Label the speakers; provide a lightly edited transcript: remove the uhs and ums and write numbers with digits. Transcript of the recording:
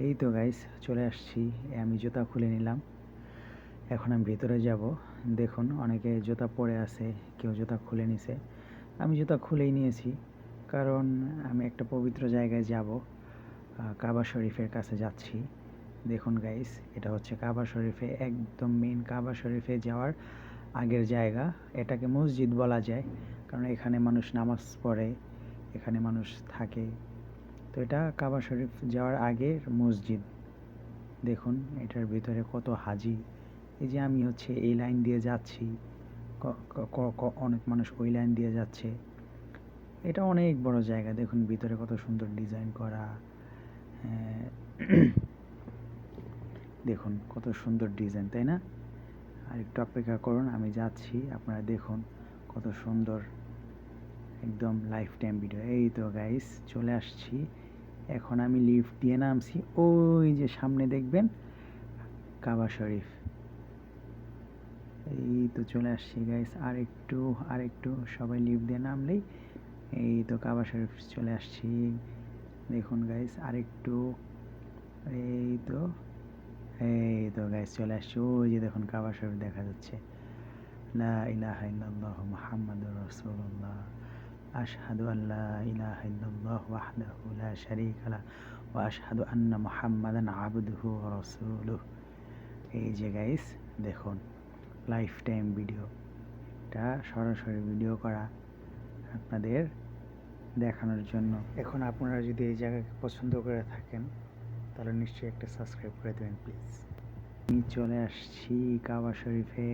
Speaker 1: এই তো গাইস চলে আসছি। আমি জুতা খুলে নিলাম। এখন আমি ভিতরে যাব। দেখুন অনেকে জুতা পরে আছে, কেউ জুতা খুলে নিছে। আমি জুতা খুলেই নিয়েছি, কারণ আমি একটা পবিত্র জায়গায় যাব। কাবা শরীফের কাছে যাচ্ছি। দেখুন গাইস, এটা হচ্ছে কাবা শরীফে, একদম মেন কাবা শরীফে যাওয়ার আগের জায়গা। এটাকে মসজিদ বলা যায়, কারণ এখানে মানুষ নামাজ পড়ে, এখানে মানুষ থাকে। তো এটা কাবা শরীফ যাওয়ার আগের মসজিদ। দেখুন এটার ভিতরে কত হাজি। এই যে আমি হচ্ছে এই লাইন দিয়ে যাচ্ছি, অনেক মানুষ ওই লাইন দিয়ে যাচ্ছে। এটা অনেক বড় জায়গা। দেখুন ভিতরে কত সুন্দর ডিজাইন করা। হ্যাঁ, দেখুন কত সুন্দর ডিজাইন, তাই না? আর একটু অপেক্ষা করুন, আমি যাচ্ছি, আপনারা দেখুন কত সুন্দর, একদম লাইফ টাইম ভিডিও। এই তো গাইস চলে আসছি। এখন আমি লিফট দিয়ে নামছি, ওই যে সামনে দেখবেন কাবা শরীফ। এই তো চলে আসছি গাইস, আর একটু সবাই লিফট দিয়ে নামলেই এই তো কাবা শরীফ চলে আসছি। দেখুন গাইস আরেকটু, এই তো গাইস চলে আসছি। ওই যে দেখুন কাবা শরীফ দেখা যাচ্ছে। লা ইলাহা ইল্লাল্লাহ মুহাম্মাদুর রাসূলুল্লাহ, আশহাদু আল্লা ইলাহা ইল্লাল্লাহ ওয়াহদাহু লা শারীকা লাহু ওয়া আশহাদু আন্না মুহাম্মাদান আবদুহু ওয়া রাসূলুহু। এই যে গাইস দেখুন লাইফ টাইম ভিডিও, এটা সরাসরি ভিডিও করা আপনাদের দেখানোর জন্য। এখন আপনারা যদি এই জায়গাকে পছন্দ করে থাকেন, তাহলে নিশ্চয়ই একটা সাবস্ক্রাইব করে দেবেন প্লিজ। আমি চলে আসছি কাবা শরীফে।